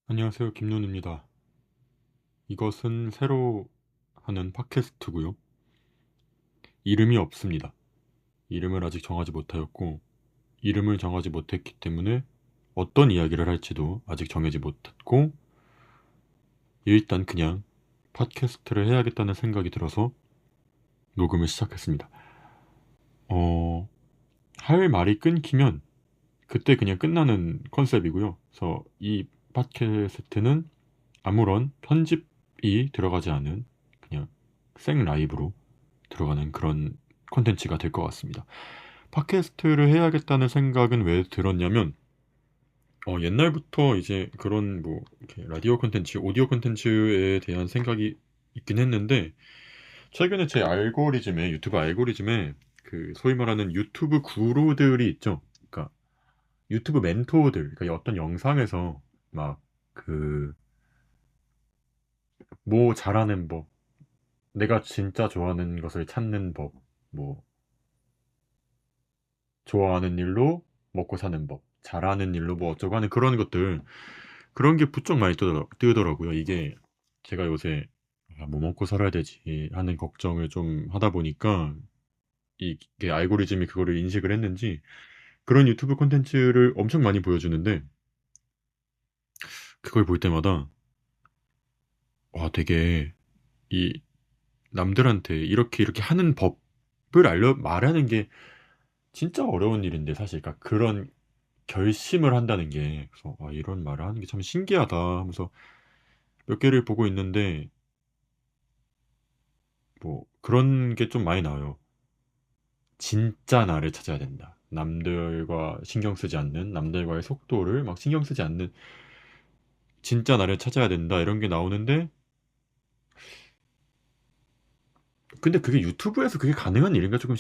안녕하세요. 김론입니다. 이것은 새로 하는 팟캐스트고요. 이름이 없습니다. 이름을 아직 정하지 못하였고, 이름을 정하지 못했기 때문에 어떤 이야기를 할지도 아직 정하지 못했고, 일단 그냥 팟캐스트를 해야겠다는 생각이 들어서 녹음을 시작했습니다. 어, 할 말이 끊기면 그때 그냥 끝나는 컨셉이고요. 그래서 이 팟캐스트는 아무런 편집이 들어가지 않은 그냥 생 라이브로 들어가는 그런 콘텐츠가 될 것 같습니다. 팟캐스트를 해야겠다는 생각은 왜 들었냐면 옛날부터 이제 그런 뭐 이렇게 라디오 콘텐츠, 오디오 콘텐츠에 대한 생각이 있긴 했는데 최근에 제 알고리즘에 유튜브 알고리즘에 그 소위 말하는 유튜브 구루들이 있죠. 그러니까 유튜브 멘토들, 그러니까 어떤 영상에서 막 그 뭐 잘하는 법, 내가 진짜 좋아하는 것을 찾는 법, 뭐 좋아하는 일로 먹고 사는 법, 잘하는 일로 뭐 어쩌고 하는 그런 것들, 그런 게 부쩍 많이 뜨더라고요. 이게 제가 요새 뭐 먹고 살아야 되지 하는 걱정을 좀 하다 보니까 이게 알고리즘이 그거를 인식을 했는지 그런 유튜브 콘텐츠를 엄청 많이 보여주는데 그걸 볼 때마다 와 되게 이 남들한테 이렇게 이렇게 하는 법을 말하는 게 진짜 어려운 일인데 사실 그러니까 그런 결심을 한다는 게 그래서 이런 말을 하는 게 참 신기하다 하면서 몇 개를 보고 있는데 뭐 그런 게 좀 많이 나와요. 진짜 나를 찾아야 된다. 남들과 신경 쓰지 않는 남들과의 속도를 막 신경 쓰지 않는 진짜 나를 찾아야 된다 이런 게 나오는데 근데 그게 유튜브에서 그게 가능한 일인가 조금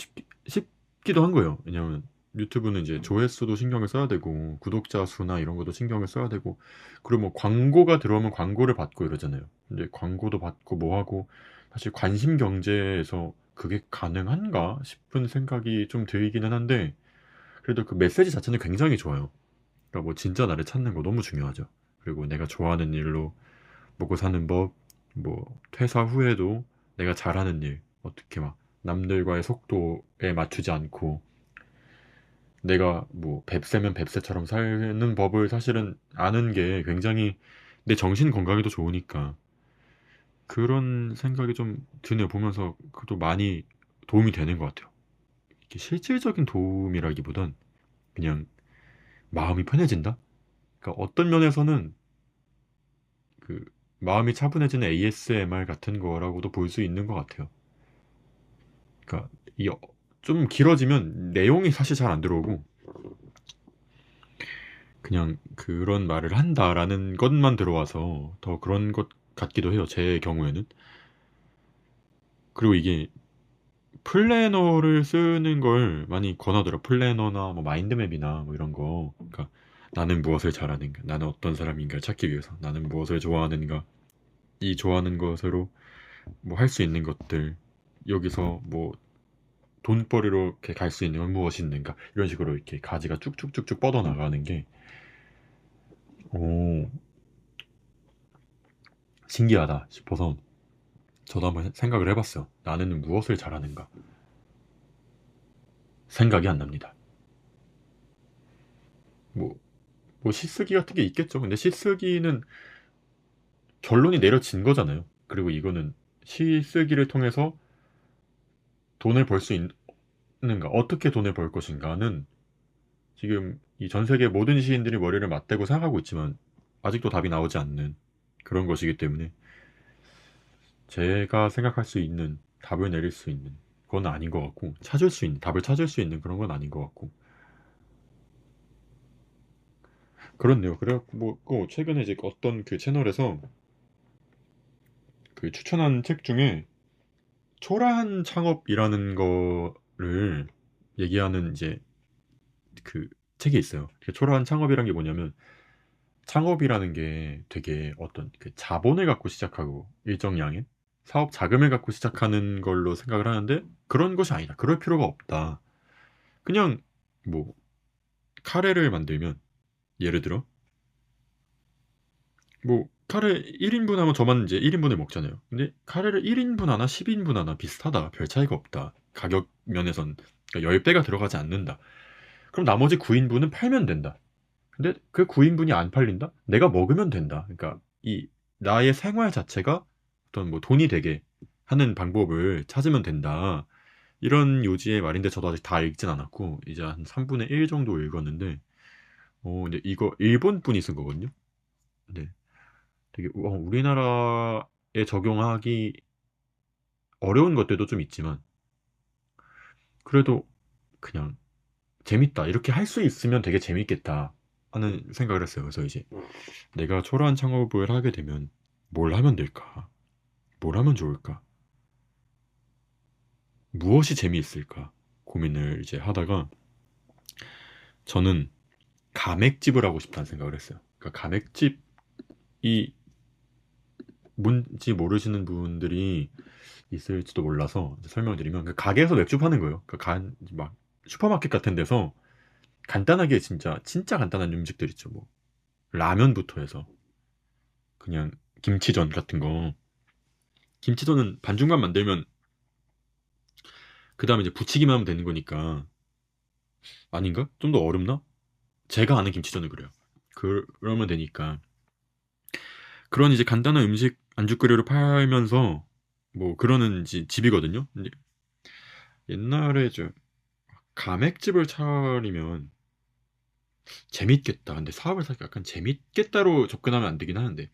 싶기도 한 거예요. 왜냐면 유튜브는 이제 조회수도 신경을 써야 되고 구독자 수나 이런 것도 신경을 써야 되고 그리고 뭐 광고가 들어오면 광고를 받고 이러잖아요. 근데 광고도 받고 뭐 하고 사실 관심 경제에서 그게 가능한가 싶은 생각이 좀 들기는 한데 그래도 그 메시지 자체는 굉장히 좋아요. 그러니까 뭐 진짜 나를 찾는 거 너무 중요하죠. 그리고 내가 좋아하는 일로 먹고 사는 법, 뭐 퇴사 후에도 내가 잘하는 일, 어떻게 막 남들과의 속도에 맞추지 않고 내가 뭐 뱁새면 뱁새처럼 사는 법을 사실은 아는 게 굉장히 내 정신 건강에도 좋으니까 그런 생각이 좀 드네요. 보면서 그것도 많이 도움이 되는 것 같아요. 이게 실질적인 도움이라기보단 그냥 마음이 편해진다? 그러니까 어떤 면에서는 그 마음이 차분해지는 ASMR 같은 거라고도 볼 수 있는 것 같아요. 그러니까 좀 길어지면 내용이 사실 잘 안 들어오고 그냥 그런 말을 한다라는 것만 들어와서 더 그런 것 같기도 해요. 제 경우에는. 그리고 이게 플래너를 쓰는 걸 많이 권하더라. 플래너나 뭐 마인드맵이나 뭐 이런 거. 그러니까 나는 무엇을 잘하는가, 나는 어떤 사람인가를 찾기 위해서, 나는 무엇을 좋아하는가, 이 좋아하는 것으로 뭐 할 수 있는 것들, 여기서 뭐 돈벌이로 이렇게 갈 수 있는 건 무엇이 있는가 이런 식으로 이렇게 가지가 쭉쭉쭉쭉 뻗어나가는 게 오, 신기하다 싶어서 저도 한번 생각을 해봤어요. 나는 무엇을 잘하는가? 생각이 안 납니다. 뭐, 뭐 시쓰기 같은 게 있겠죠. 근데 시쓰기는 결론이 내려진 거잖아요. 그리고 이거는 시쓰기를 통해서 돈을 벌 수 있는가? 어떻게 돈을 벌 것인가는 지금 이 전 세계 모든 시인들이 머리를 맞대고 생각하고 있지만 아직도 답이 나오지 않는 그런 것이기 때문에 제가 생각할 수 있는 답을 내릴 수 있는 건 아닌 것 같고 찾을 수 있는 답을 찾을 수 있는 그런 건 아닌 것 같고 그렇네요. 그래갖고 뭐 최근에 이제 어떤 그 채널에서 그 추천한 책 중에 초라한 창업이라는 거를 얘기하는 이제 그 책이 있어요. 그 초라한 창업이란 게 뭐냐면 창업이라는 게 되게 어떤 그 자본을 갖고 시작하고 일정량의 사업 자금을 갖고 시작하는 걸로 생각을 하는데 그런 것이 아니다. 그럴 필요가 없다. 그냥 뭐 카레를 만들면 예를 들어 뭐 카레 1인분 하면 저만 이제 1인분을 먹잖아요. 근데 카레를 1인분 하나 10인분 하나 비슷하다. 별 차이가 없다. 가격 면에선 그러니까 10배가 들어가지 않는다. 그럼 나머지 9인분은 팔면 된다. 근데 그 9인분이 안 팔린다? 내가 먹으면 된다. 그러니까 이 나의 생활 자체가 어떤 뭐 돈이 되게 하는 방법을 찾으면 된다. 이런 요지의 말인데 저도 아직 다 읽진 않았고 이제 한 3분의 1 정도 읽었는데 근데 이거 일본 분이 쓴 거거든요. 네. 되게 우리나라에 적용하기 어려운 것들도 좀 있지만 그래도 그냥 재밌다. 이렇게 할 수 있으면 되게 재밌겠다 하는 생각을 했어요. 그래서 이제 내가 초라한 창업을 하게 되면 뭘 하면 될까? 뭘 하면 좋을까? 무엇이 재미있을까? 고민을 이제 하다가 저는 가맥집을 하고 싶다는 생각을 했어요. 그러니까 가맥집이 뭔지 모르시는 분들이 있을지도 몰라서 이제 설명드리면 그 가게에서 맥주 파는 거예요. 막 슈퍼마켓 같은 데서 간단하게 진짜 간단한 음식들 있죠. 뭐 라면부터 해서 그냥 김치전 같은 거. 김치전은 반죽만 만들면 그 다음에 이제 부치기만 하면 되는 거니까 아닌가? 좀 더 어렵나? 제가 아는 김치전은 그래요. 그러면 되니까 그런 이제 간단한 음식 안주거리를 팔면서 뭐 그러는 집이거든요. 근데 옛날에 저 가맥집을 차리면 재밌겠다. 근데 사업을 약간 재밌겠다로 접근하면 안 되긴 하는데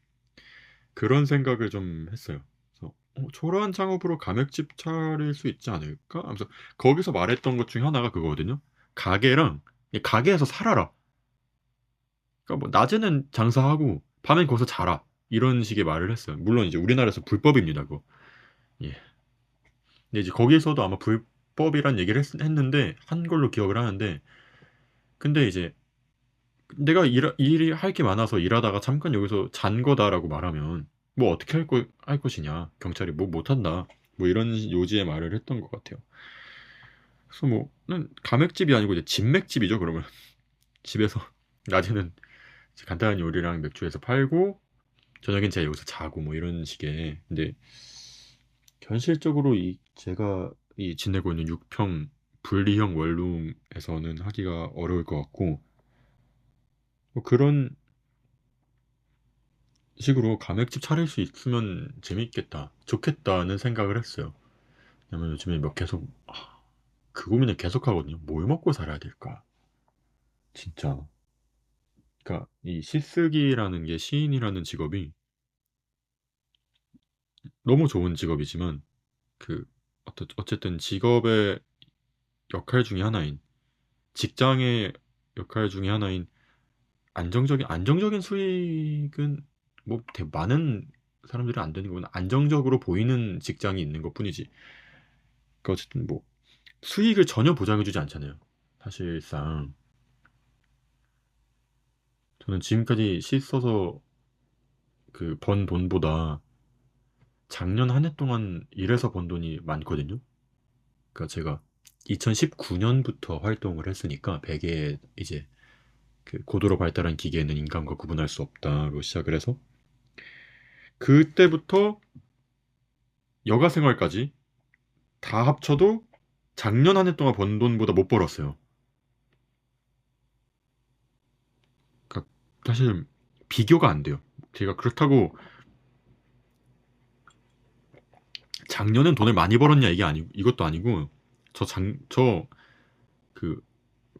그런 생각을 좀 했어요. 그래서 초라한 창업으로 가맥집 차릴 수 있지 않을까? 하면서 거기서 말했던 것 중에 하나가 그거거든요. 가게랑 가게에서 살아라. 그러니까 뭐 낮에는 장사하고 밤엔 거기서 자라. 이런 식의 말을 했어요. 물론 이제 우리나라에서 불법입니다. 그거. 예. 근데 이제 거기에서도 아마 불법이란 얘기를 했는데 한 걸로 기억을 하는데 근데 이제 내가 일이 할 게 많아서 일하다가 잠깐 여기서 잔 거다라고 말하면 뭐 어떻게 할 것이냐. 경찰이 뭐 못한다. 뭐 이런 요지의 말을 했던 것 같아요. 그래서 뭐는 가맥집이 아니고 이제 진맥집이죠. 그러면 집에서 낮에는 이제 간단한 요리랑 맥주해서 팔고 저녁엔 제가 여기서 자고 뭐 이런 식의. 근데 현실적으로 제가 지내고 있는 6평 분리형 원룸에서는 하기가 어려울 것 같고 뭐 그런 식으로 가맥집 차릴 수 있으면 재밌겠다, 좋겠다는 생각을 했어요. 왜냐면 요즘에 계속 그 고민을 계속 하거든요. 뭘 먹고 살아야 될까? 진짜. 그러니까 이 시쓰기라는 게 시인이라는 직업이 너무 좋은 직업이지만 그 어쨌든 직업의 역할 중에 하나인 직장의 역할 중에 하나인 안정적인 수익은 뭐 되게 많은 사람들이 안 되는 거는 안정적으로 보이는 직장이 있는 것뿐이지. 그러니까 어쨌든 뭐 수익을 전혀 보장해주지 않잖아요. 사실상 저는 지금까지 씻어서 그 번 돈보다 작년 한 해 동안 일해서 번 돈이 많거든요. 그러니까 제가 2019년부터 활동을 했으니까 베개에 이제 그 고도로 발달한 기계는 인간과 구분할 수 없다로 시작을 해서 그때부터 여가 생활까지 다 합쳐도 작년 한 해 동안 번 돈보다 못 벌었어요. 그러니까 사실 비교가 안 돼요. 제가 그렇다고 작년엔 돈을 많이 벌었냐 이것도 아니고 저 그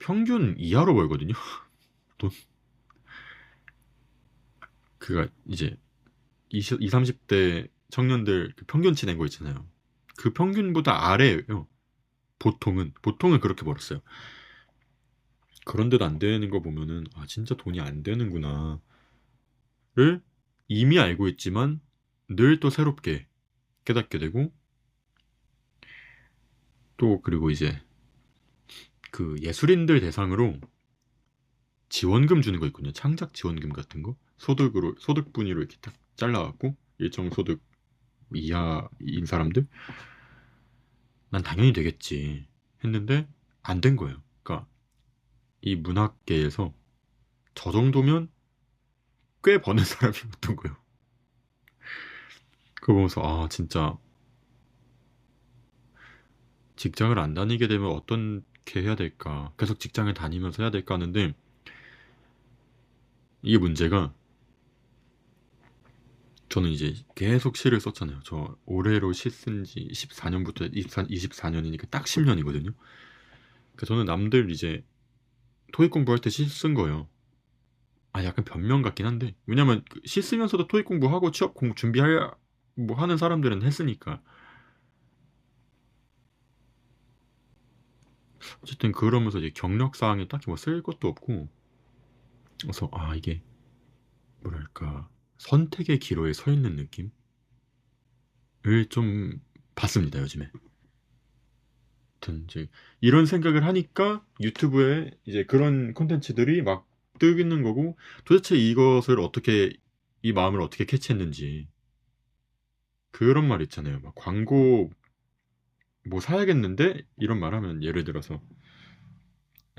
평균 이하로 벌거든요. 돈 그가 이제 20, 30대 청년들 그 평균치 낸 거 있잖아요. 그 평균보다 아래예요. 보통은 그렇게 벌었어요. 그런데도 안 되는 거 보면은 진짜 돈이 안 되는구나를 이미 알고 있지만 늘 또 새롭게 깨닫게 되고 또 그리고 이제 그 예술인들 대상으로 지원금 주는 거 있거든요. 창작 지원금 같은 거. 소득 분위로 이렇게 딱 잘라갖고 일정 소득 이하인 사람들 난 당연히 되겠지 했는데 안 된 거예요. 그러니까 이 문학계에서 저 정도면 꽤 버는 사람이었던 거예요. 그거 보면서 아 진짜 직장을 안 다니게 되면 어떻게 해야 될까? 계속 직장을 다니면서 해야 될까 하는데 이게 문제가 저는 이제 계속 시를 썼잖아요. 저 올해로 시 쓴 지 14년부터 24년이니까 딱 10년이거든요. 그러니까 저는 남들 이제 토익 공부할 때 시 쓴 거예요. 아 약간 변명 같긴 한데 왜냐면 시 쓰면서도 토익 공부하고 취업 공부 준비할 뭐 하는 사람들은 했으니까 어쨌든 그러면서 이제 경력 사항에 딱히 뭐 쓸 것도 없고 그래서 아 이게 뭐랄까 선택의 기로에 서 있는 느낌을 좀 받습니다 요즘에. 아무튼 이제 이런 생각을 하니까 유튜브에 이제 그런 콘텐츠들이 막 뜨는 거고 도대체 이것을 어떻게 이 마음을 어떻게 캐치했는지 그런 말 있잖아요. 막 광고 뭐 사야겠는데 이런 말 하면 예를 들어서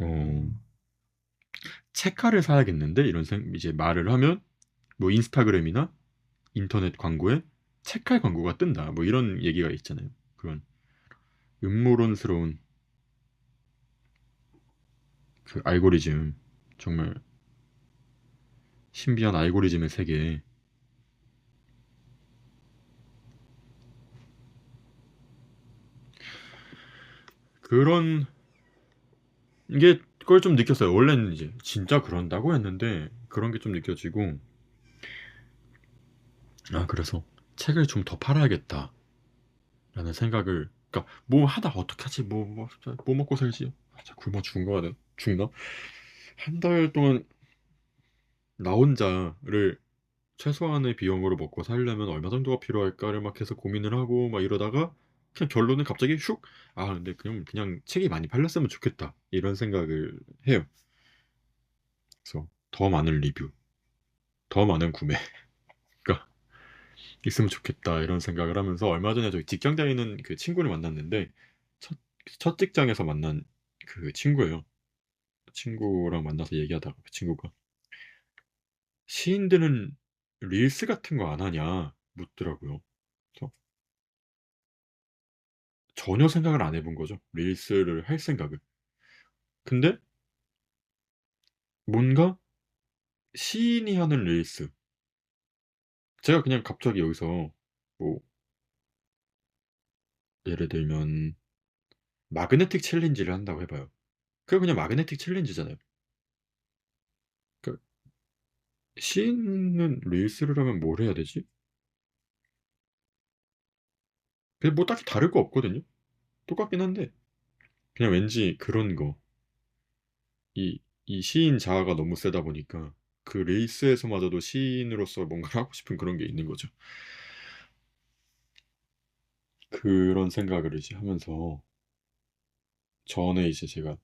어 책가를 사야겠는데 이런 이제 말을 하면 뭐 인스타그램이나 인터넷 광고에 책갈 광고가 뜬다. 뭐 이런 얘기가 있잖아요. 그런 음모론스러운 그 알고리즘 정말 신비한 알고리즘의 세계 그런 게 그걸 좀 느꼈어요. 원래는 이제 진짜 그런다고 했는데 그런 게 좀 느껴지고 아 그래서 책을 좀 더 팔아야겠다라는 생각을 그러니까 뭐 하다 어떻게 하지 뭐 먹고 살지 아, 진짜 굶어 죽나 한 달 동안 나 혼자를 최소한의 비용으로 먹고 살려면 얼마 정도가 필요할까를 막 계속 고민을 하고 막 이러다가 그냥 결론은 갑자기 슉 아 근데 그냥 책이 많이 팔렸으면 좋겠다 이런 생각을 해요. 그래서 더 많은 리뷰, 더 많은 구매가 있으면 좋겠다 이런 생각을 하면서 얼마 전에 저기 직장 다니는 그 친구를 만났는데 첫, 첫 직장에서 만난 그 친구예요. 그 친구랑 만나서 얘기하다가 그 친구가 시인들은 릴스 같은 거 안 하냐 묻더라고요. 그래서 전혀 생각을 안 해본 거죠. 릴스를 할 생각을. 근데 뭔가 시인이 하는 릴스. 제가 그냥 갑자기 여기서 뭐 예를 들면 마그네틱 챌린지를 한다고 해봐요. 그게 그냥 마그네틱 챌린지잖아요. 그 시인은 릴스를 하면 뭘 해야 되지? 그게 뭐 딱히 다를 거 없거든요. 똑같긴 한데 그냥 왠지 그런 거. 이 시인 자아가 너무 세다 보니까 그 릴스에서마저도 시인으로서 뭔가를 하고 싶은 그런 게 있는 거죠. 그런 생각을 이제 하면서 전에 이제 제가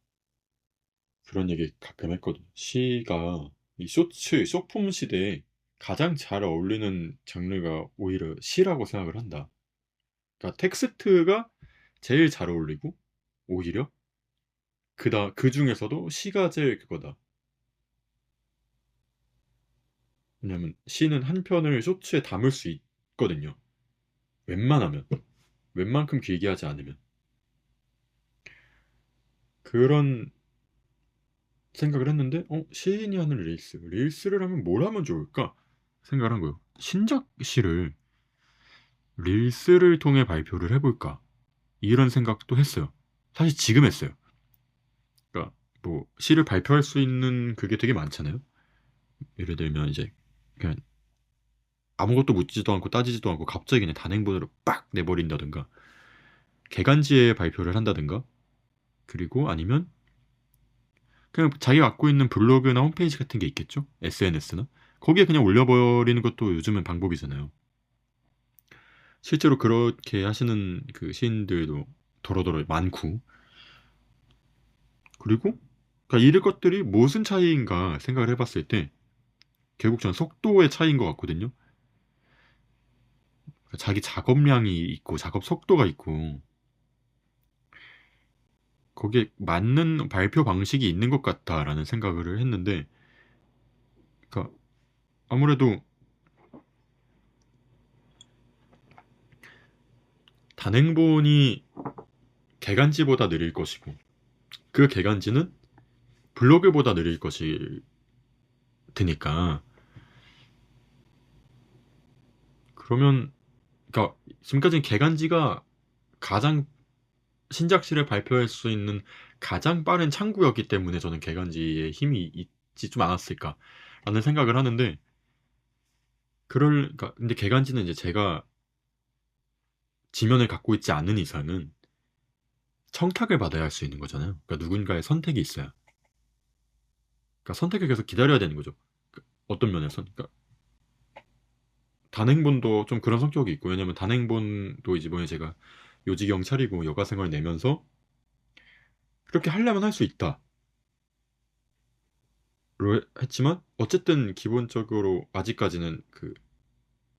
그런 얘기 가끔 했거든요. 시가 이 쇼폼 시대에 가장 잘 어울리는 장르가 오히려 시라고 생각을 한다. 그러니까 텍스트가 제일 잘 어울리고 오히려 그 중에서도 시가 제일 그거다. 왜냐면 시는 한 편을 쇼츠에 담을 수 있거든요. 웬만하면 웬만큼 길게 하지 않으면 그런 생각을 했는데 시인이 하는 릴스를 하면 뭘 하면 좋을까 생각을 한 거예요. 신작 시를 릴스를 통해 발표를 해볼까 이런 생각도 했어요. 사실 지금 했어요. 그러니까 뭐 시를 발표할 수 있는 그게 되게 많잖아요. 예를 들면 이제 그냥 아무것도 묻지도 않고 따지지도 않고 갑자기 그냥 단행본으로 빡 내버린다든가 개간지에 발표를 한다든가 그리고 아니면 그냥 자기가 갖고 있는 블로그나 홈페이지 같은 게 있겠죠? SNS나 거기에 그냥 올려버리는 것도 요즘은 방법이잖아요. 실제로 그렇게 하시는 그 시인들도 더러더러 많고 그리고 그러니까 이런 것들이 무슨 차이인가 생각을 해봤을 때 결국 전 속도의 차이인 것 같거든요. 그러니까 자기 작업량이 있고 작업 속도가 있고 거기에 맞는 발표 방식이 있는 것 같다라는 생각을 했는데 그러니까 아무래도 단행본이 개간지보다 느릴 것이고 그 개간지는 블로그보다 느릴 것이 드니까 그러면 그러니까 지금까지는 개간지가 가장 신작실을 발표할 수 있는 가장 빠른 창구였기 때문에 저는 개간지의 힘이 있지 좀 않았을까라는 생각을 하는데 그러니까 근데 개간지는 이제 제가 지면을 갖고 있지 않은 이상은 청탁을 받아야 할 수 있는 거잖아요. 그러니까 누군가의 선택이 있어야. 그러니까 선택을 계속 기다려야 되는 거죠. 어떤 면에서. 그러니까 단행본도 좀 그런 성격이 있고 왜냐면 단행본도 이제 뭐냐 제가 요지경 차리고 여가생활 내면서 그렇게 하려면 할 수 있다. 로 했지만 어쨌든 기본적으로 아직까지는 그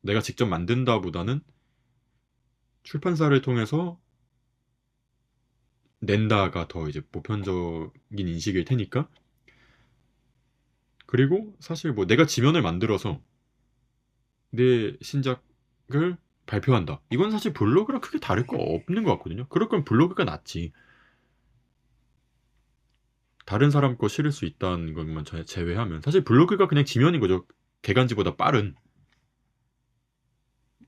내가 직접 만든다보다는 출판사를 통해서 낸다가 더 이제 보편적인 인식일 테니까 그리고 사실 뭐 내가 지면을 만들어서 내 신작을 발표한다. 이건 사실 블로그랑 크게 다를 거 없는 것 같거든요. 그럴 거면 블로그가 낫지. 다른 사람 거 실을 수 있다는 것만 제외하면 사실 블로그가 그냥 지면인 거죠. 개간지보다 빠른.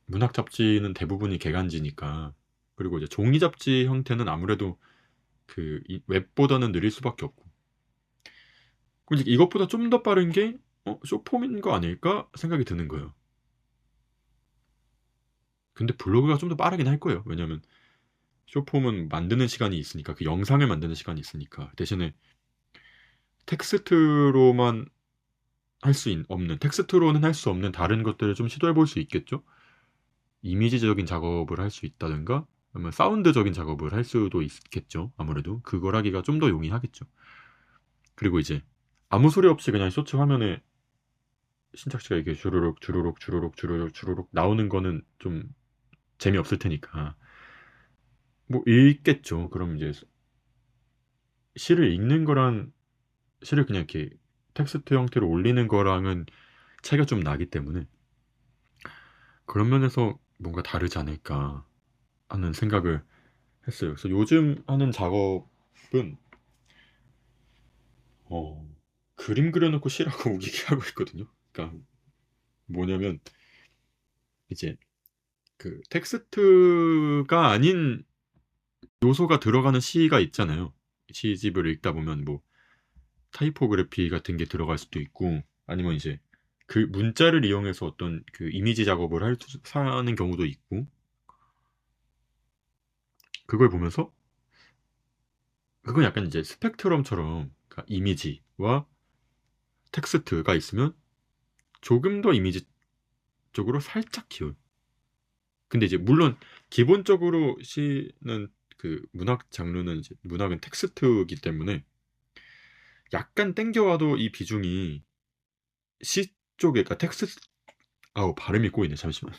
문학 잡지는 대부분이 개간지니까. 그리고 이제 종이 잡지 형태는 아무래도 그 웹보다는 느릴 수밖에 없고. 그럼 이제 이것보다 좀 더 빠른 게 쇼폼인 거 아닐까 생각이 드는 거예요. 근데 블로그가 좀 더 빠르긴 할 거예요. 왜냐면 쇼폼은 만드는 시간이 있으니까 그 영상을 만드는 시간이 있으니까 대신에 텍스트로만 없는 텍스트로는 할 수 없는 다른 것들을 좀 시도해 볼 수 있겠죠. 이미지적인 작업을 할 수 있다든가 아니면 사운드적인 작업을 할 수도 있겠죠. 아무래도 그걸 하기가 좀 더 용이하겠죠. 그리고 이제 아무 소리 없이 그냥 쇼츠 화면에 신작시가 이게 주르륵 주르륵 주르륵 주르륵 주르륵 나오는 거는 좀 재미없을 테니까 뭐 읽겠죠. 그럼 이제 시를 읽는 거랑 시를 그냥 이렇게 텍스트 형태로 올리는 거랑은 차이가 좀 나기 때문에 그런 면에서 뭔가 다르지 않을까 하는 생각을 했어요. 그래서 요즘 하는 작업은 어, 그림 그려놓고 시라고 우기게 하고 있거든요. 그러니까 뭐냐면 이제 그 텍스트가 아닌 요소가 들어가는 시가 있잖아요. 시집을 읽다 보면 뭐 타이포그래피 같은 게 들어갈 수도 있고 아니면 이제 그 문자를 이용해서 어떤 그 이미지 작업을 하는 경우도 있고 그걸 보면서 그건 약간 이제 스펙트럼처럼 그러니까 이미지와 텍스트가 있으면 조금 더 이미지 쪽으로 살짝 기울. 근데 이제 물론 기본적으로 시는 그 문학 장르는 이제 문학은 텍스트이기 때문에 약간 땡겨와도 이 비중이 시 쪽에 그러니까 텍스트 아우 발음이 꼬이네 잠시만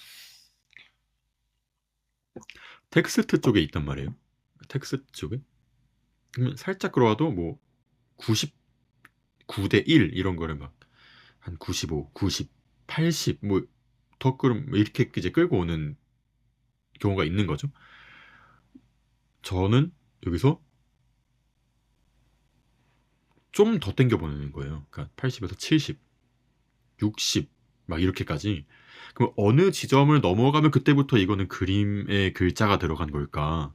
텍스트 쪽에 있단 말이에요. 텍스트 쪽에 그러면 살짝 끌어와도 뭐 99대 1 이런 거를 막 한 95, 90, 80 뭐 더 끌면 이렇게 이제 끌고 오는 경우가 있는 거죠. 저는 여기서 좀 더 땡겨 보내는 거예요. 그러니까 80에서 70, 60 막 이렇게까지. 그럼 어느 지점을 넘어가면 그때부터 이거는 그림의 글자가 들어간 걸까?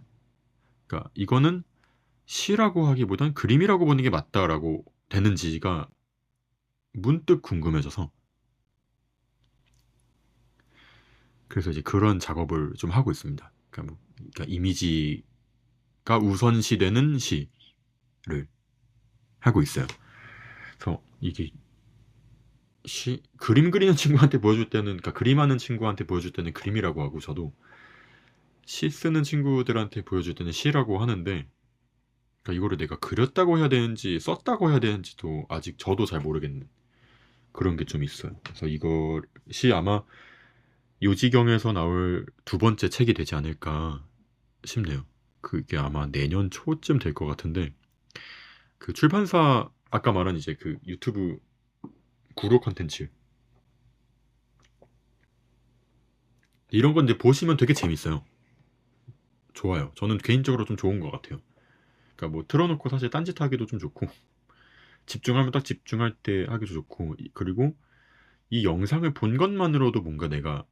그러니까 이거는 시라고 하기보단 그림이라고 보는 게 맞다라고 되는지가 문득 궁금해져서 그래서 이제 그런 작업을 좀 하고 있습니다. 그러니까 이미지가 우선시되는 시를 하고 있어요. 그래서 이게 그림 그리는 친구한테 보여줄 때는 그러니까 그림하는 친구한테 보여줄 때는 그림이라고 하고 저도 시 쓰는 친구들한테 보여줄 때는 시라고 하는데 그러니까 이거를 내가 그렸다고 해야 되는지 썼다고 해야 되는지도 아직 저도 잘 모르겠는 그런 게 좀 있어요. 그래서 이것이 아마 요지경에서 나올 두 번째 책이 되지 않을까 싶네요. 그게 아마 내년 초쯤 될 것 같은데 그 출판사 아까 말한 이제 그 유튜브 구로 컨텐츠 이런 건 이제 보시면 되게 재밌어요. 좋아요. 저는 개인적으로 좀 좋은 것 같아요. 그러니까 뭐 틀어놓고 사실 딴짓하기도 좀 좋고 집중하면 딱 집중할 때 하기도 좋고 그리고 이 영상을 본 것만으로도 뭔가 내가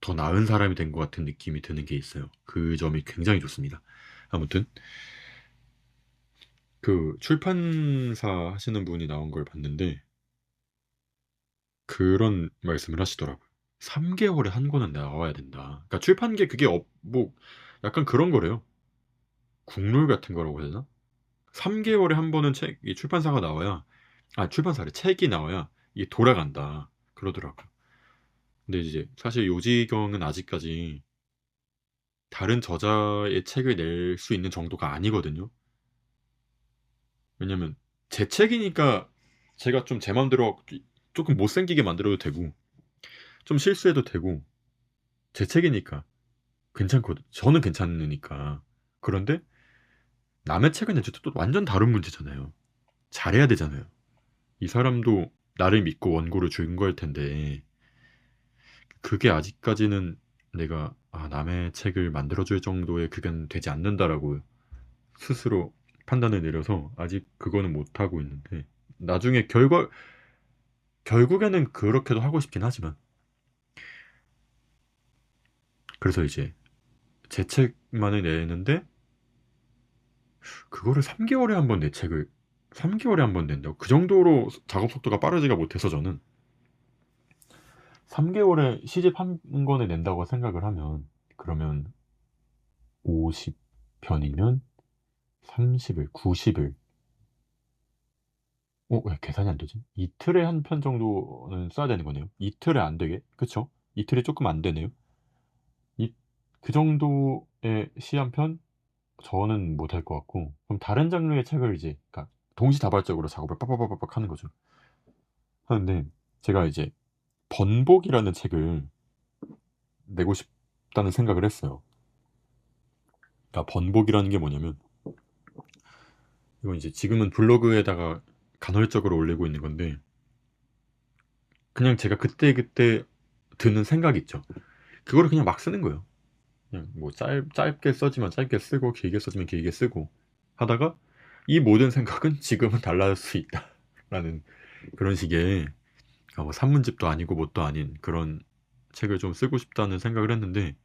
더 나은 사람이 된 것 같은 느낌이 드는 게 있어요. 그 점이 굉장히 좋습니다. 아무튼 그 출판사 하시는 분이 나온 걸 봤는데 그런 말씀을 하시더라고요. 3개월에 한 권은 나와야 된다. 그러니까 출판계 그게 뭐 약간 그런 거래요. 국룰 같은 거라고 해야 되나? 3개월에 한 번은 이 출판사가 나와야 출판사래 책이 나와야 이게 돌아간다. 그러더라고요. 근데 이제 사실 요지경은 아직까지 다른 저자의 책을 낼 수 있는 정도가 아니거든요. 왜냐면 제 책이니까 제가 좀 제 맘대로 조금 못생기게 만들어도 되고 좀 실수해도 되고 제 책이니까 괜찮거든. 저는 괜찮으니까. 그런데 남의 책은 이제 또 완전 다른 문제잖아요. 잘해야 되잖아요. 이 사람도 나를 믿고 원고를 준 걸 텐데 그게 아직까지는 내가 남의 책을 만들어줄 정도의 그건 되지 않는다라고 스스로 판단을 내려서 아직 그거는 못하고 있는데 나중에 결국에는 그렇게도 하고 싶긴 하지만 그래서 이제 제 책만을 내는데 그거를 3개월에 한 번 내 책을 3개월에 한 번 낸다고 그 정도로 작업 속도가 빠르지가 못해서 저는 3개월에 시집 한 권을 낸다고 생각을 하면 그러면 50편이면 30일, 90일 왜 계산이 안 되지? 이틀에 한 편 정도는 써야 되는 거네요. 이틀에 안 되게? 그쵸? 이틀이 조금 안 되네요. 이, 그 정도의 시 한 편? 저는 못할 것 같고, 그럼 다른 장르의 책을 이제, 그러니까 동시다발적으로 작업을 빡빡빡빡 하는 거죠. 하는데, 제가 이제 번복이라는 책을 내고 싶다는 생각을 했어요. 그러니까 번복이라는 게 뭐냐면, 이건 이제 지금은 블로그에다가 간헐적으로 올리고 있는 건데, 그냥 제가 그때그때 드는 생각 있죠. 그거를 그냥 막 쓰는 거예요. 그냥 뭐 짧게 써지면 짧게 쓰고 길게 써지면 길게 쓰고 하다가 이 모든 생각은 지금은 달라질 수 있다 라는 그런 식의 뭐 산문집도 아니고 뭣도 아닌 그런 책을 좀 쓰고 싶다는 생각을 했는데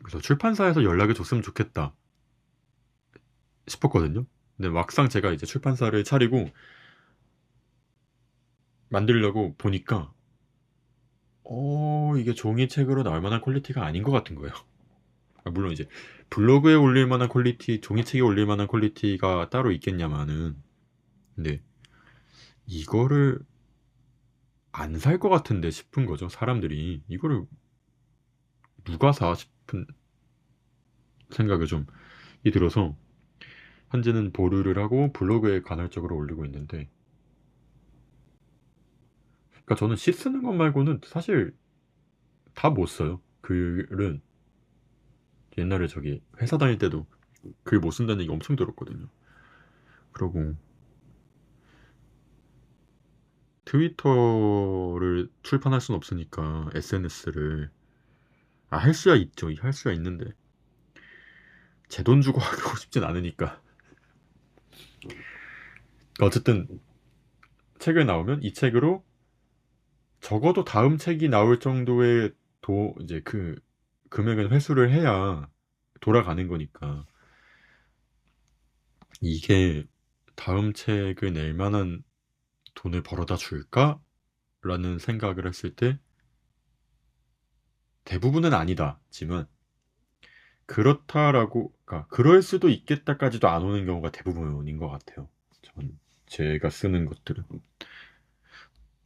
그래서 출판사에서 연락이 줬으면 좋겠다 싶었거든요. 근데 막상 제가 이제 출판사를 차리고 만들려고 보니까 이게 종이책으로 나올 만한 퀄리티가 아닌 것 같은 거예요. 물론 이제 블로그에 올릴 만한 퀄리티, 종이책에 올릴 만한 퀄리티가 따로 있겠냐마는 근데 이거를 안 살 것 같은데 싶은 거죠. 사람들이 이거를 누가 사 싶은 생각이 좀 들어서 현재는 보류를 하고 블로그에 간헐적으로 올리고 있는데 그러니까 저는 시 쓰는 것 말고는 사실 다 못 써요. 글은 옛날에 저기 회사 다닐 때도 글 못 쓴다는 얘기 엄청 들었거든요. 그러고 트위터를 출판할 순 없으니까 SNS를 할 수야 있죠. 할 수야 있는데 제 돈 주고 하고 싶진 않으니까 어쨌든 책을 나오면 이 책으로 적어도 다음 책이 나올 정도의 이제 그 금액은 회수를 해야 돌아가는 거니까 이게 다음 책을 낼 만한 돈을 벌어다 줄까? 라는 생각을 했을 때 대부분은 아니다지만 그렇다라고 그러니까 그럴 수도 있겠다까지도 안 오는 경우가 대부분인 것 같아요. 전 제가 쓰는 것들은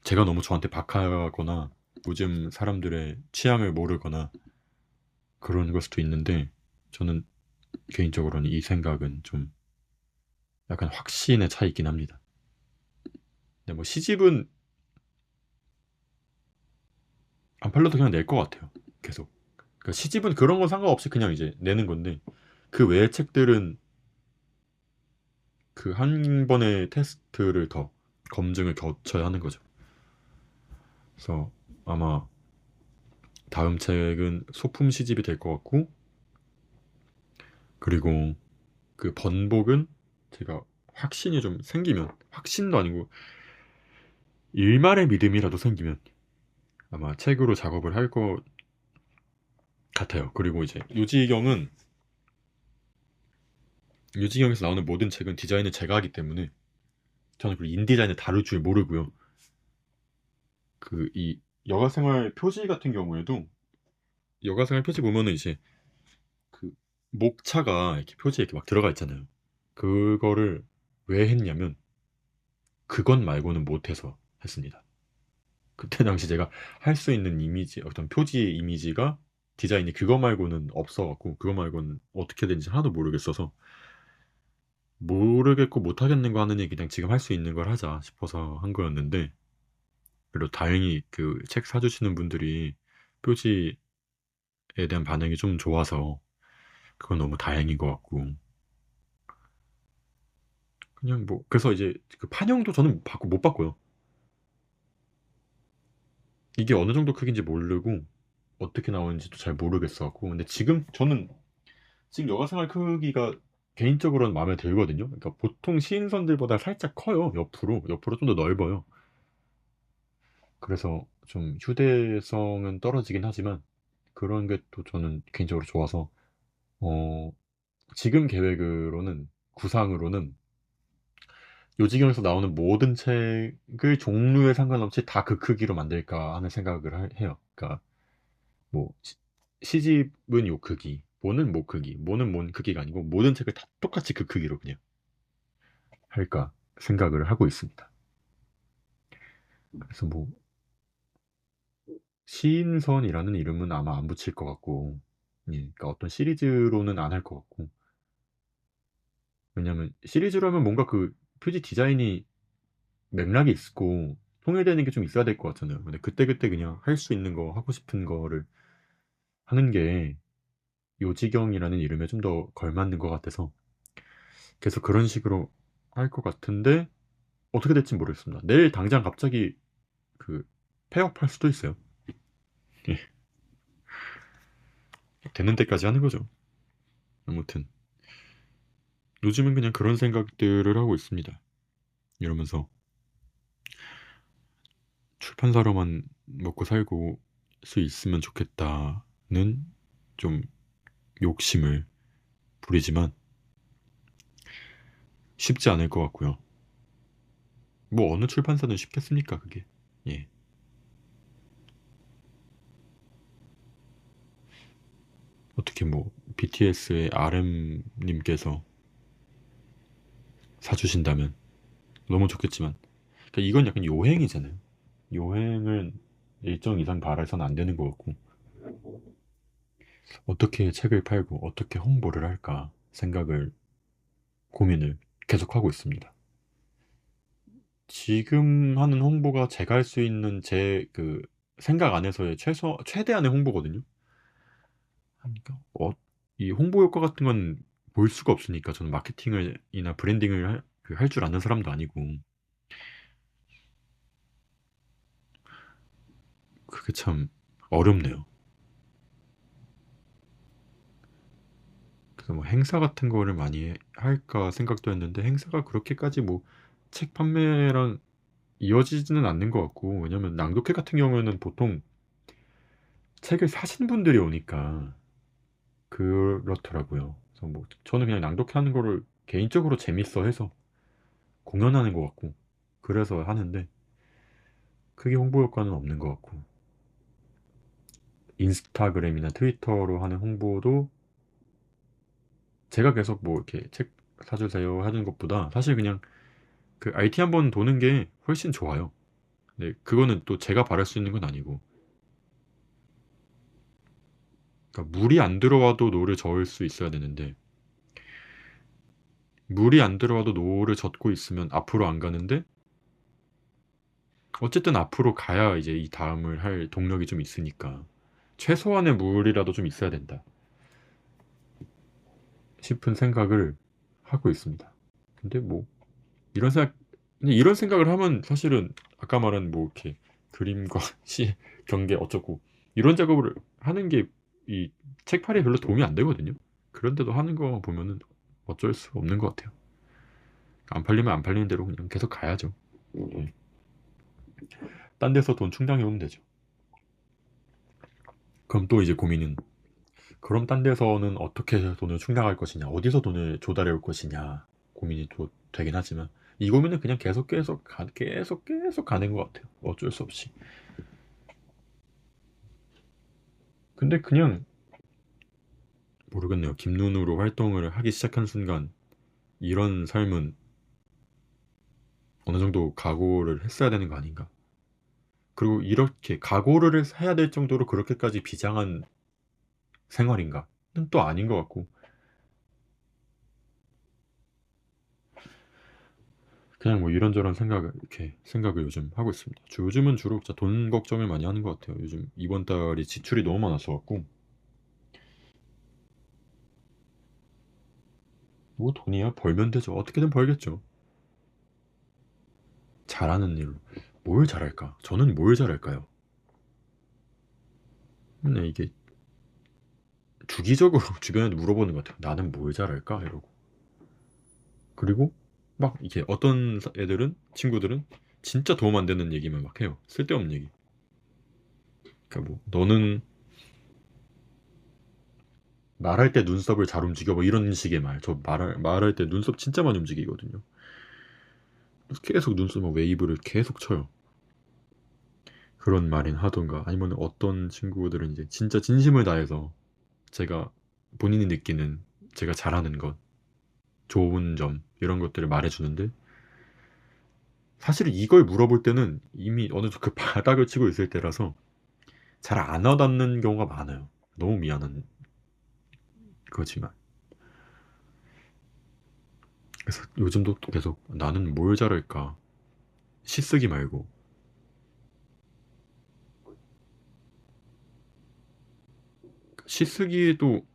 제가 너무 저한테 박하거나 요즘 사람들의 취향을 모르거나 그런 걸 수도 있는데 저는 개인적으로는 이 생각은 좀 약간 확신의 차이긴 합니다. 근데 뭐 시집은 안 팔려도 그냥 낼 것 같아요. 계속. 그러니까 시집은 그런 건 상관없이 그냥 이제 내는 건데 그 외의 책들은 그 한 번의 테스트를 더 검증을 거쳐야 하는 거죠. 그래서 아마 다음 책은 소품 시집이 될 것 같고, 그리고 그 번복은 제가 확신이 좀 생기면, 확신도 아니고 일말의 믿음이라도 생기면 아마 책으로 작업을 할 것 같아요. 그리고 이제 유지경에서 나오는 모든 책은 디자인을 제가 하기 때문에 저는 그 인디자인을 다룰 줄 모르고요. 그 이 여가생활 표지 같은 경우에도 여가생활 표지 보면은 이제 그 목차가 이렇게 표지에 이렇게 막 들어가 있잖아요. 그거를 왜 했냐면 그것 말고는 못해서 했습니다. 그때 당시 제가 할 수 있는 이미지, 어떤 표지 이미지가 디자인이 그거 말고는 없어갖고 그거 말고는 어떻게 되는지 하나도 모르겠어서 모르겠고 못하겠는 거 하느니 그냥 지금 할 수 있는 걸 하자 싶어서 한 거였는데 그리고 다행히 그 책 사주시는 분들이 표지에 대한 반응이 좀 좋아서 그건 너무 다행인 것 같고 그냥 뭐 그래서 이제 그 판형도 저는 못 봤고요. 이게 어느 정도 크기인지 모르고 어떻게 나오는지도 잘 모르겠어갖고 근데 지금 저는 지금 여가생활 크기가 개인적으로는 마음에 들거든요. 그러니까 보통 시인선들보다 살짝 커요. 옆으로 좀 더 넓어요. 그래서 좀 휴대성은 떨어지긴 하지만 그런 게 또 저는 개인적으로 좋아서 어 지금 계획으로는 구상으로는 요지경에서 나오는 모든 책을 종류에 상관없이 다 그 크기로 만들까 하는 생각을 해요. 그러니까 뭐 시집은 요 크기, 뭐는 뭐 크기, 뭐는 뭔 크기가 아니고 모든 책을 다 똑같이 그 크기로 그냥 할까 생각을 하고 있습니다. 그래서 뭐 시인선이라는 이름은 아마 안 붙일 것 같고, 예, 그러니까 어떤 시리즈로는 안 할 것 같고, 왜냐면 시리즈로 하면 뭔가 그 표지 디자인이 맥락이 있고 통일되는 게 좀 있어야 될 것 같잖아요. 근데 그때그때 그냥 할 수 있는 거 하고 싶은 거를 하는 게 요지경이라는 이름에 좀 더 걸맞는 것 같아서 계속 그런 식으로 할 것 같은데 어떻게 될지 모르겠습니다. 내일 당장 갑자기 그 폐업할 수도 있어요. 예, 되는 데까지 하는 거죠. 아무튼 요즘은 그냥 그런 생각들을 하고 있습니다. 이러면서 출판사로만 먹고 살고 수 있으면 좋겠다는 좀 욕심을 부리지만 쉽지 않을 것 같고요. 뭐 어느 출판사는 쉽겠습니까, 그게? 예. 어떻게 뭐 BTS의 RM님께서 사주신다면 너무 좋겠지만 그러니까 이건 약간 요행이잖아요. 요행을 일정 이상 바라서는 안 되는 것 같고 어떻게 책을 팔고 어떻게 홍보를 할까 생각을 고민을 계속하고 있습니다. 지금 하는 홍보가 제가 할 수 있는 제 그 생각 안에서의 최대한의 홍보거든요. 그러니까 이 홍보 효과 같은 건 볼 수가 없으니까 저는 마케팅을 이나 브랜딩을 할 줄 아는 사람도 아니고 그게 참 어렵네요. 그래서 뭐 행사 같은 거를 많이 할까 생각도 했는데 행사가 그렇게까지 뭐 책 판매랑 이어지지는 않는 것 같고 왜냐면 낭독회 같은 경우에는 보통 책을 사신 분들이 오니까 그렇더라고요. 그래서 뭐 저는 그냥 낭독하는 거를 개인적으로 재밌어 해서 공연하는 것 같고 그래서 하는데 크게 홍보 효과는 없는 것 같고 인스타그램이나 트위터로 하는 홍보도 제가 계속 뭐 이렇게 책 사주세요 하는 것보다 사실 그냥 그 IT 한번 도는 게 훨씬 좋아요. 근데 그거는 또 제가 바랄 수 있는 건 아니고 그러니까 물이 안 들어와도 노를 저을 수 있어야 되는데 물이 안 들어와도 노를 젓고 있으면 앞으로 안 가는데 어쨌든 앞으로 가야 이제 이 다음을 할 동력이 좀 있으니까 최소한의 물이라도 좀 있어야 된다 싶은 생각을 하고 있습니다. 근데 뭐 이런 생각을 하면 사실은 아까 말한 뭐 이렇게 그림과 시 경계 어쩌고 이런 작업을 하는 게 이 책팔이에 별로 도움이 안 되거든요. 그런데도 하는 거 보면은 어쩔 수 없는 것 같아요. 안 팔리면 안 팔리는 대로 그냥 계속 가야죠. 예. 딴 데서 돈 충당해 오면 되죠. 그럼 또 이제 고민은 그럼 딴 데서는 어떻게 돈을 충당할 것이냐, 어디서 돈을 조달해 올 것이냐 고민이 또 되긴 하지만 이 고민은 그냥 계속 가는 것 같아요. 어쩔 수 없이. 근데 그냥 모르겠네요. 김눈으로 활동을 하기 시작한 순간 이런 삶은 어느 정도 각오를 했어야 되는 거 아닌가. 그리고 이렇게 각오를 해야 될 정도로 그렇게까지 비장한 생활인가는 또 아닌 것 같고 그냥 뭐 이런저런 생각을 이렇게 생각을 요즘 하고 있습니다. 요즘은 주로 진짜 돈 걱정을 많이 하는 것 같아요. 요즘 이번 달이 지출이 너무 많아서 갖고 뭐 돈이야 벌면 되죠. 어떻게든 벌겠죠. 잘하는 일로 뭘 잘할까? 저는 뭘 잘할까요? 근데 이게 주기적으로 주변에 물어보는 것 같아요. 나는 뭘 잘할까? 이러고 그리고 막 이게 어떤 애들은 친구들은 진짜 도움 안 되는 얘기만 막 해요. 쓸데없는 얘기. 그러니까 뭐 너는 말할 때 눈썹을 잘 움직여 뭐 이런 식의 말. 저 말할 때 눈썹 진짜 많이 움직이거든요. 그래서 계속 눈썹 막 웨이브를 계속 쳐요. 그런 말인 하던가 아니면 어떤 친구들은 이제 진짜 진심을 다해서 제가 본인이 느끼는 제가 잘하는 것, 좋은 점 이런 것들을 말해주는데 사실 이걸 물어볼 때는 이미 어느 정도 그 바닥을 치고 있을 때라서 잘 안 와닿는 경우가 많아요. 너무 미안한 거지만. 그래서 요즘도 또 계속 나는 뭘 잘할까? 시 쓰기 말고. 시 쓰기도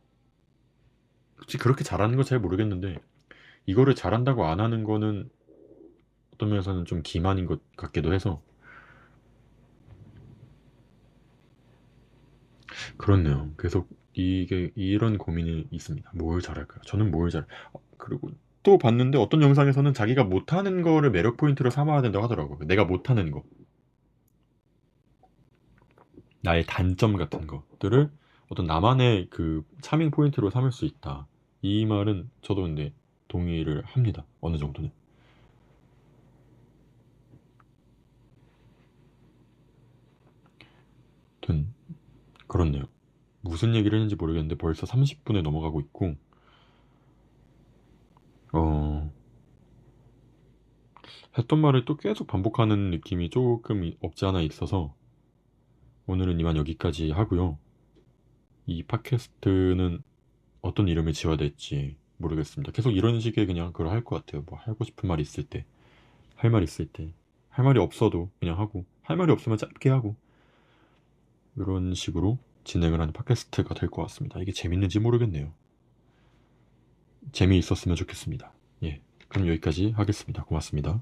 솔직히 그렇게 잘하는 거 잘 모르겠는데 이거를 잘한다고 안 하는 거는 어떤 면에서는 좀 기만인 것 같기도 해서 그렇네요. 계속 이게 이런 고민이 있습니다. 뭘 잘할까요? 저는 뭘 잘... 그리고 또 봤는데 어떤 영상에서는 자기가 못하는 거를 매력 포인트로 삼아야 된다고 하더라고요. 내가 못하는 거, 나의 단점 같은 것들을 어떤 나만의 그 차밍 포인트로 삼을 수 있다. 이 말은 저도 근데 동의를 합니다. 어느 정도는. 아무튼 그렇네요. 무슨 얘기를 했는지 모르겠는데 벌써 30분에 넘어가고 있고 어... 했던 말을 또 계속 반복하는 느낌이 조금 없지 않아 있어서 오늘은 이만 여기까지 하고요. 이 팟캐스트는 어떤 이름을 지어야 될지 모르겠습니다. 계속 이런 식의 그냥 그걸 할 것 같아요. 뭐 하고 싶은 말 있을 때, 할 말 있을 때, 할 말이 없어도 그냥 하고, 할 말이 없으면 짧게 하고 이런 식으로 진행을 하는 팟캐스트가 될 것 같습니다. 이게 재밌는지 모르겠네요. 재미있었으면 좋겠습니다. 예, 그럼 여기까지 하겠습니다. 고맙습니다.